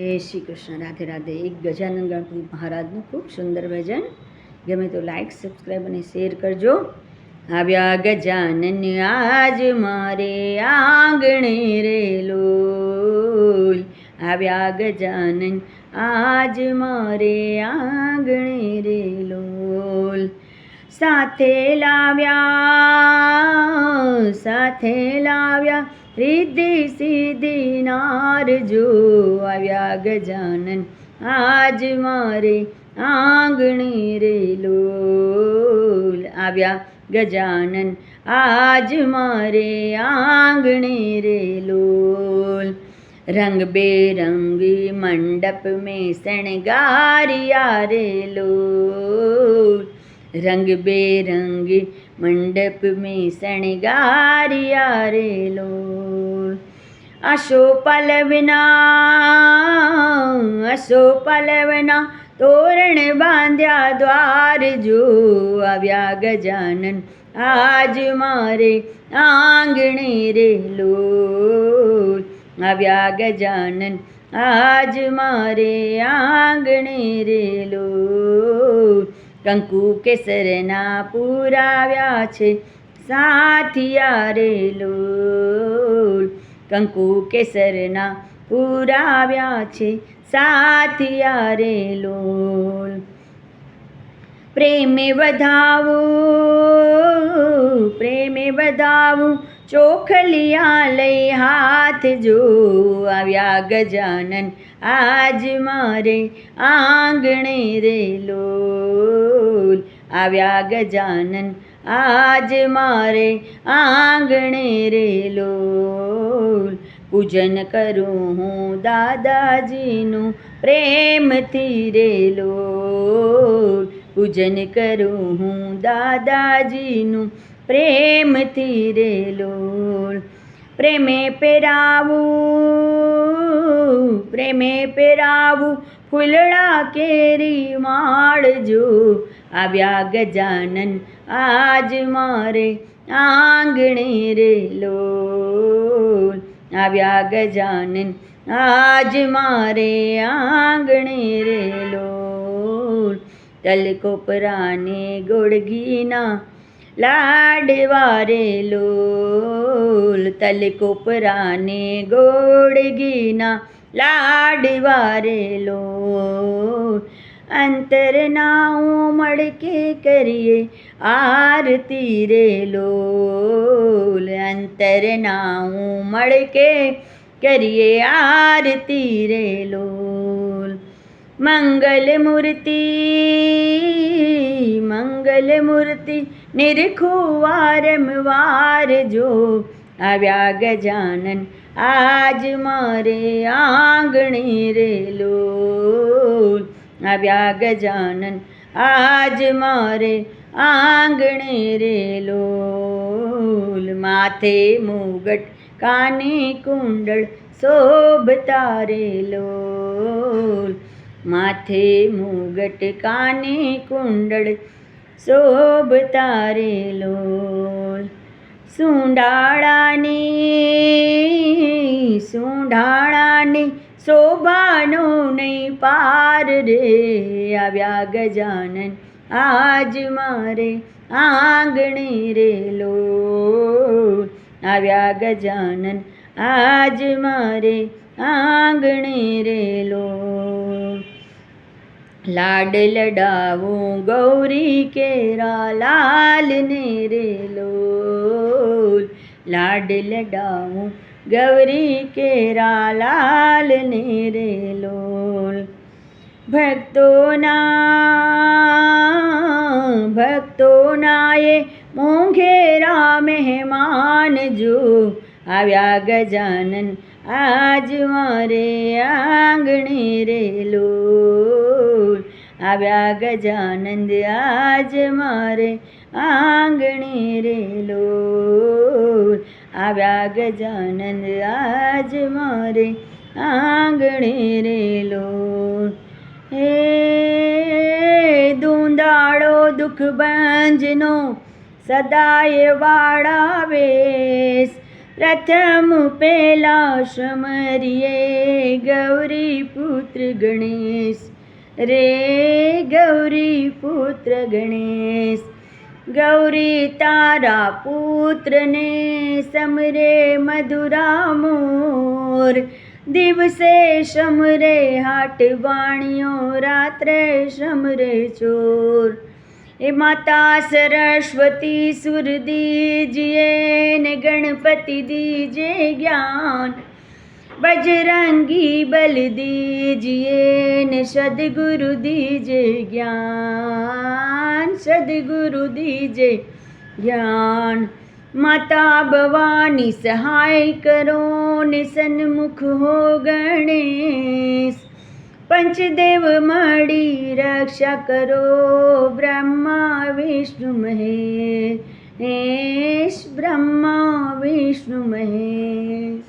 જય શ્રી કૃષ્ણ, રાધે રાધે. એક ગજાનન ગણપતિ મહારાજનું ખૂબ સુંદર ભજન. ગમે તો લાઈક, સબસ્ક્રાઈબ અને શેર કરજો. આવ્યા ગજાનન આજ મારે આંગણે રે લોલ. આવ્યા ગજાનન આજ મારે આંગણે રે લોલ. સાથે લાવ્યા રિદ્ધિ સિદ્ધિ નારજો. આવ્યા ગજાનન આજ મારે આંગણે રે લોલ. આવ્યા ગજાનન આજ મારે આંગણે રે લોલ. રંગબેરંગી મંડપ में શણગારિયા રે લોલ. रंग-बेरंगी मंडप में शणगारिया रे लोल. आशो पलवना तोरण बांध्या द्वार जो. આવ્યા ગજાનન આજ મારે આંગણે રે લોલ. આવ્યા ગજાનન આજ મારે આંગણે રે લોલ. કંકુ કેસરના પુરાવ્યા છે સાથિયા રે લોલ. કંકુ કેસરના પુરાવ્યા છે સાથિયા રે લોલ. પ્રેમે વધાવું ચોખલિયા લઈ હાથ જો. આવ્યા ગજાનન આજ મારે આંગણે રે લોલ. આવ્યા ગજાનન આજ મારે આંગણે રે લોલ. પૂજન કરું હું દાદાજીનું પ્રેમથી રે લોલ. પૂજન કરું હું દાદાજીનું પ્રેમથી રે લોલ. પ્રેમે પેરાવું ફૂલડા કેરી માળજો. આવ્યા ગજાનન આજ મારે આંગણે રે લોલ. આવ્યા ગજાનન આજ મારે આંગણે રે લોલ. તલકોપરાને ગોળગીના લાડવા રે લોલ. તલકોપરાને ગોળગીના લાડવા રે લોલ. અંતરના ઉમળકે કરીએ આરતી રે લોલ. અંતરના ઉમળકે કરીએ આરતી રે લોલ. મંગલ મૂર્તિ નિરખું વારંવાર જો. આવ્યા ગજાનન આજ મારે આંગણે રે લોલ. આવ્યા ગજાનન આજ મારે આંગણે રે લોલ. માથે મુગટ કાને કુંડળ શોભતા રે લોલ. માથે મુગટ કાને કુંડળ શોભતા રે લોલ. સુંઢાળાની શોભાનો નહીં પાર રે. આવ્યા ગજાનન આજ મારે આંગણે રે લોલ. આવ્યા ગજાનન આજ મારે આંગણે રે લોલ. લાડ લડાવું ગૌરી કેરા લાલને રે લોલ. લાડ લડાવું ગૌરી કેરા લાલને રે લોલ. ભક્તોના એ મોંઘેરા મહેમાન જો. આવ્યા ગજાનન આજ મારે આંગણે રે લોલ. આવ્યા ગજાનંદ આજ મારે આંગણે રે લોલ. આવ્યા ગજાનંદ આજ મારે આંગણે રે લોલ. હે દુંદાળો દુઃખ બંજનો સદાય વાળાવેશ. પ્રથમ પેલા સમરીએ ગૌરી પુત્ર ગણેશ રે ગૌરી પુત્ર ગણેશ. ગૌરી તારા પુત્રને સમરે મધુરા મોર, દિવસે સમરે હાટ વાણિયો રાત્રે સમરે ચોર. એ માતા સરસ્વતી સુર દીજીએ ને ગણપતિ દીજે જ્ઞાન, બજરંગી બલ દીજીએ ને સદગુરુ દીજે જ્ઞાન, સદગુરુ દીજે જ્ઞાન. માતા ભવાની સહાય કરો ને સન્મુખ હો ગણેશ, પંચદેવ મળી રક્ષા કરો બ્રહ્મા વિષ્ણુ મહેશ, બ્રહ્મા વિષ્ણુ મહેશ.